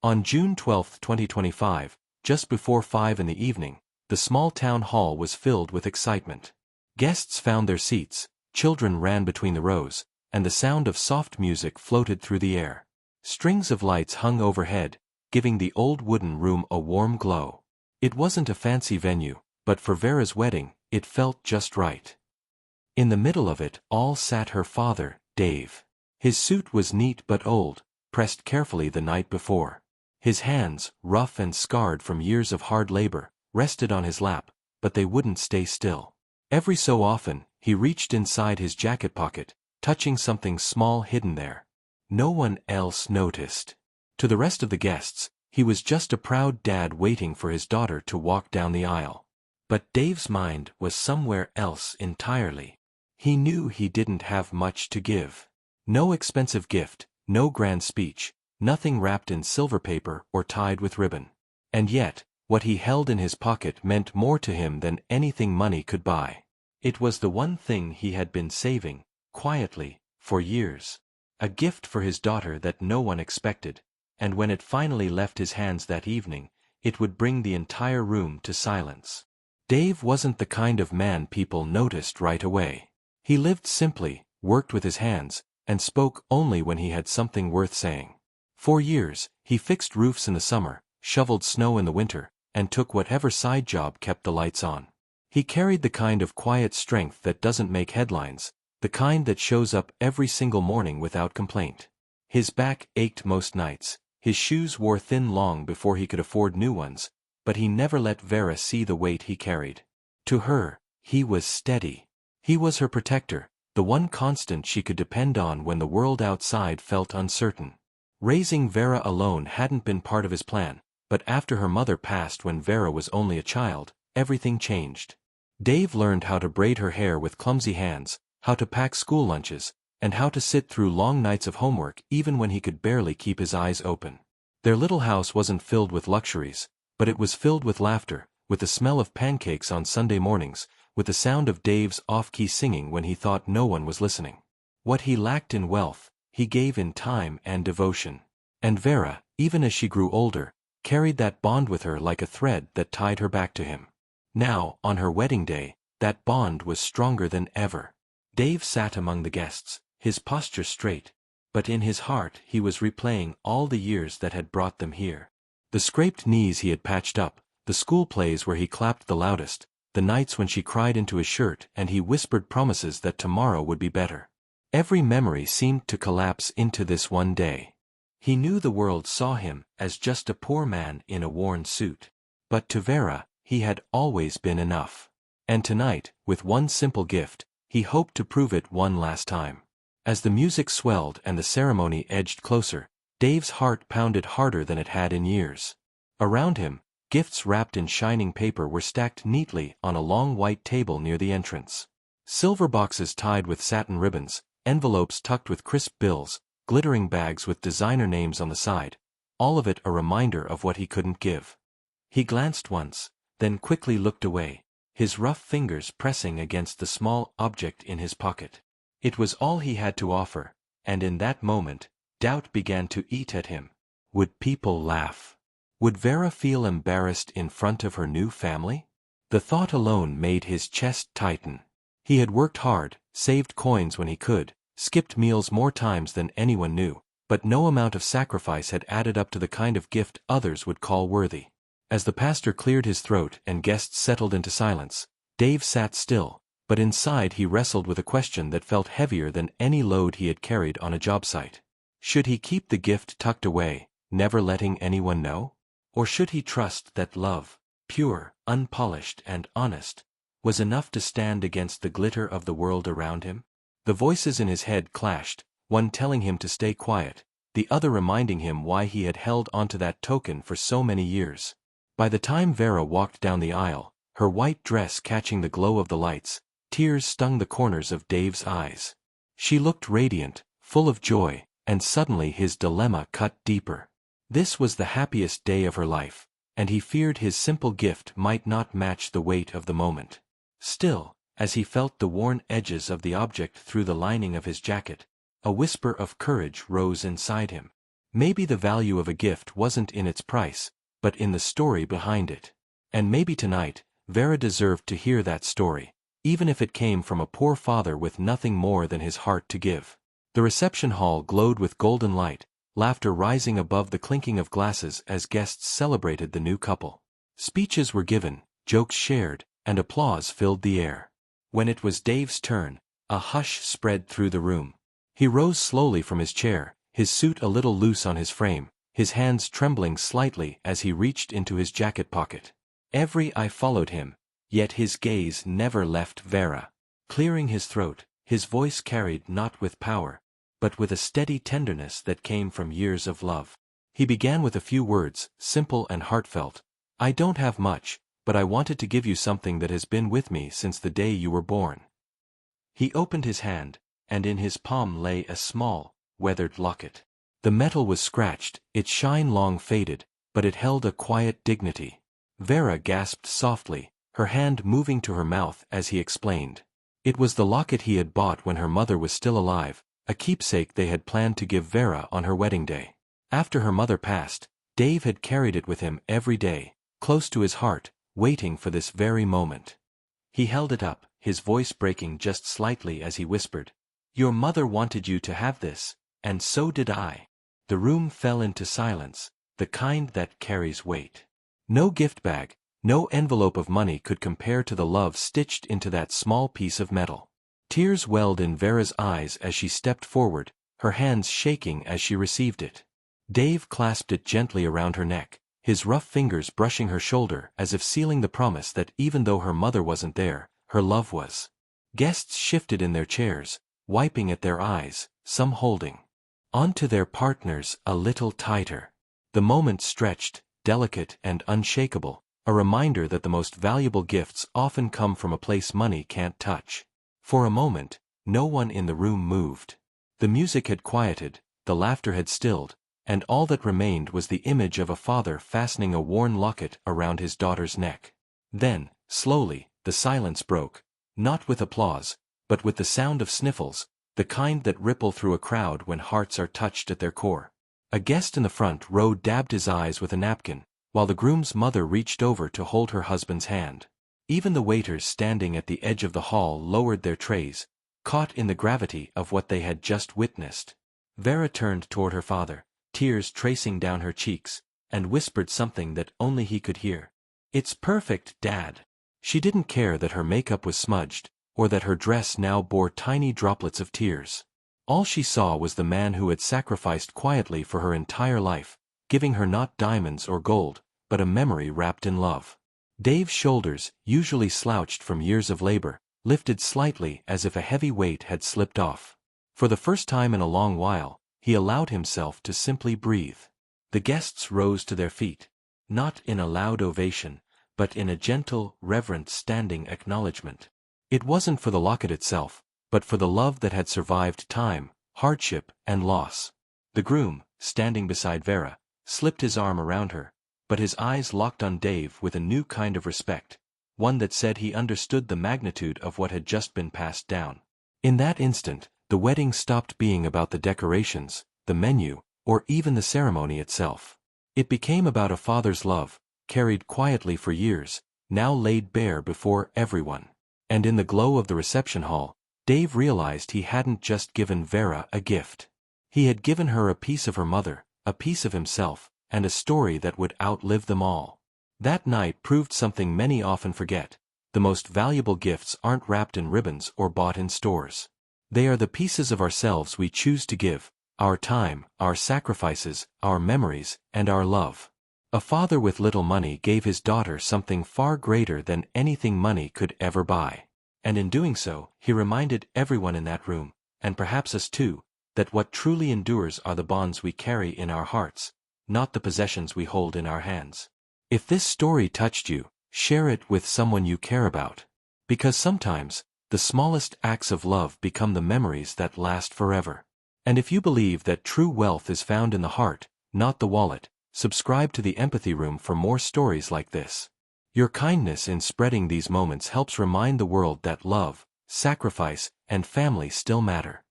On June 12, 2025, just before 5 in the evening, the small town hall was filled with excitement. Guests found their seats, children ran between the rows, and the sound of soft music floated through the air. Strings of lights hung overhead, giving the old wooden room a warm glow. It wasn't a fancy venue, but for Vera's wedding, it felt just right. In the middle of it all sat her father, Dave. His suit was neat but old, pressed carefully the night before. His hands, rough and scarred from years of hard labor, rested on his lap, but they wouldn't stay still. Every so often, he reached inside his jacket pocket, touching something small hidden there. No one else noticed. To the rest of the guests, he was just a proud dad waiting for his daughter to walk down the aisle. But Dave's mind was somewhere else entirely. He knew he didn't have much to give. No expensive gift, no grand speech, nothing wrapped in silver paper or tied with ribbon. And yet, what he held in his pocket meant more to him than anything money could buy. It was the one thing he had been saving, quietly, for years. A gift for his daughter that no one expected, and when it finally left his hands that evening, it would bring the entire room to silence. Dave wasn't the kind of man people noticed right away. He lived simply, worked with his hands, and spoke only when he had something worth saying. For years, he fixed roofs in the summer, shoveled snow in the winter, and took whatever side job kept the lights on. He carried the kind of quiet strength that doesn't make headlines, the kind that shows up every single morning without complaint. His back ached most nights, his shoes wore thin long before he could afford new ones, but he never let Vera see the weight he carried. To her, he was steady. He was her protector, the one constant she could depend on when the world outside felt uncertain. Raising Vera alone hadn't been part of his plan, but after her mother passed when Vera was only a child, everything changed. Dave learned how to braid her hair with clumsy hands, how to pack school lunches, and how to sit through long nights of homework even when he could barely keep his eyes open. Their little house wasn't filled with luxuries, but it was filled with laughter, with the smell of pancakes on Sunday mornings, with the sound of Dave's off-key singing when he thought no one was listening. What he lacked in wealth, he gave in time and devotion. And Vera, even as she grew older, carried that bond with her like a thread that tied her back to him. Now, on her wedding day, that bond was stronger than ever. Dave sat among the guests, his posture straight, but in his heart he was replaying all the years that had brought them here. The scraped knees he had patched up, the school plays where he clapped the loudest, the nights when she cried into his shirt and he whispered promises that tomorrow would be better. Every memory seemed to collapse into this one day. He knew the world saw him as just a poor man in a worn suit. But to Vera, he had always been enough. And tonight, with one simple gift, he hoped to prove it one last time. As the music swelled and the ceremony edged closer, Dave's heart pounded harder than it had in years. Around him, gifts wrapped in shining paper were stacked neatly on a long white table near the entrance. Silver boxes tied with satin ribbons, envelopes tucked with crisp bills, glittering bags with designer names on the side, all of it a reminder of what he couldn't give. He glanced once, then quickly looked away, his rough fingers pressing against the small object in his pocket. It was all he had to offer, and in that moment, doubt began to eat at him. Would people laugh? Would Vera feel embarrassed in front of her new family? The thought alone made his chest tighten. He had worked hard, saved coins when he could, skipped meals more times than anyone knew, but no amount of sacrifice had added up to the kind of gift others would call worthy. As the pastor cleared his throat and guests settled into silence, Dave sat still, but inside he wrestled with a question that felt heavier than any load he had carried on a job site. Should he keep the gift tucked away, never letting anyone know? Or should he trust that love, pure, unpolished and honest, was enough to stand against the glitter of the world around him? The voices in his head clashed, one telling him to stay quiet, the other reminding him why he had held onto that token for so many years. By the time Vera walked down the aisle, her white dress catching the glow of the lights, tears stung the corners of Dave's eyes. She looked radiant, full of joy, and suddenly his dilemma cut deeper. This was the happiest day of her life, and he feared his simple gift might not match the weight of the moment. Still, as he felt the worn edges of the object through the lining of his jacket, a whisper of courage rose inside him. Maybe the value of a gift wasn't in its price, but in the story behind it. And maybe tonight, Vera deserved to hear that story, even if it came from a poor father with nothing more than his heart to give. The reception hall glowed with golden light, laughter rising above the clinking of glasses as guests celebrated the new couple. Speeches were given, jokes shared, and applause filled the air. When it was Dave's turn, a hush spread through the room. He rose slowly from his chair, his suit a little loose on his frame, his hands trembling slightly as he reached into his jacket pocket. Every eye followed him, yet his gaze never left Vera. Clearing his throat, his voice carried not with power, but with a steady tenderness that came from years of love. He began with a few words, simple and heartfelt. I don't have much, but I wanted to give you something that has been with me since the day you were born. He opened his hand, and in his palm lay a small, weathered locket. The metal was scratched, its shine long faded, but it held a quiet dignity. Vera gasped softly, her hand moving to her mouth as he explained. It was the locket he had bought when her mother was still alive, a keepsake they had planned to give Vera on her wedding day. After her mother passed, Dave had carried it with him every day, close to his heart, waiting for this very moment. He held it up, his voice breaking just slightly as he whispered, "Your mother wanted you to have this, and so did I." The room fell into silence, the kind that carries weight. No gift bag, no envelope of money could compare to the love stitched into that small piece of metal. Tears welled in Vera's eyes as she stepped forward, her hands shaking as she received it. Dave clasped it gently around her neck, his rough fingers brushing her shoulder as if sealing the promise that even though her mother wasn't there, her love was. Guests shifted in their chairs, wiping at their eyes, some holding onto their partners a little tighter. The moment stretched, delicate and unshakable, a reminder that the most valuable gifts often come from a place money can't touch. For a moment, no one in the room moved. The music had quieted, the laughter had stilled, and all that remained was the image of a father fastening a worn locket around his daughter's neck. Then, slowly, the silence broke, not with applause, but with the sound of sniffles, the kind that ripple through a crowd when hearts are touched at their core. A guest in the front row dabbed his eyes with a napkin, while the groom's mother reached over to hold her husband's hand. Even the waiters standing at the edge of the hall lowered their trays, caught in the gravity of what they had just witnessed. Vera turned toward her father, tears tracing down her cheeks, and whispered something that only he could hear. "It's perfect, Dad." She didn't care that her makeup was smudged, or that her dress now bore tiny droplets of tears. All she saw was the man who had sacrificed quietly for her entire life, giving her not diamonds or gold, but a memory wrapped in love. Dave's shoulders, usually slouched from years of labor, lifted slightly as if a heavy weight had slipped off. For the first time in a long while, he allowed himself to simply breathe. The guests rose to their feet, not in a loud ovation, but in a gentle, reverent standing acknowledgement. It wasn't for the locket itself, but for the love that had survived time, hardship, and loss. The groom, standing beside Vera, slipped his arm around her, but his eyes locked on Dave with a new kind of respect, one that said he understood the magnitude of what had just been passed down. In that instant, the wedding stopped being about the decorations, the menu, or even the ceremony itself. It became about a father's love, carried quietly for years, now laid bare before everyone. And in the glow of the reception hall, Dave realized he hadn't just given Vera a gift. He had given her a piece of her mother, a piece of himself, and a story that would outlive them all. That night proved something many often forget. The most valuable gifts aren't wrapped in ribbons or bought in stores. They are the pieces of ourselves we choose to give, our time, our sacrifices, our memories, and our love. A father with little money gave his daughter something far greater than anything money could ever buy. And in doing so, he reminded everyone in that room, and perhaps us too, that what truly endures are the bonds we carry in our hearts, not the possessions we hold in our hands. If this story touched you, share it with someone you care about. Because sometimes, the smallest acts of love become the memories that last forever. And if you believe that true wealth is found in the heart, not the wallet, subscribe to the Empathy Room for more stories like this. Your kindness in spreading these moments helps remind the world that love, sacrifice, and family still matter.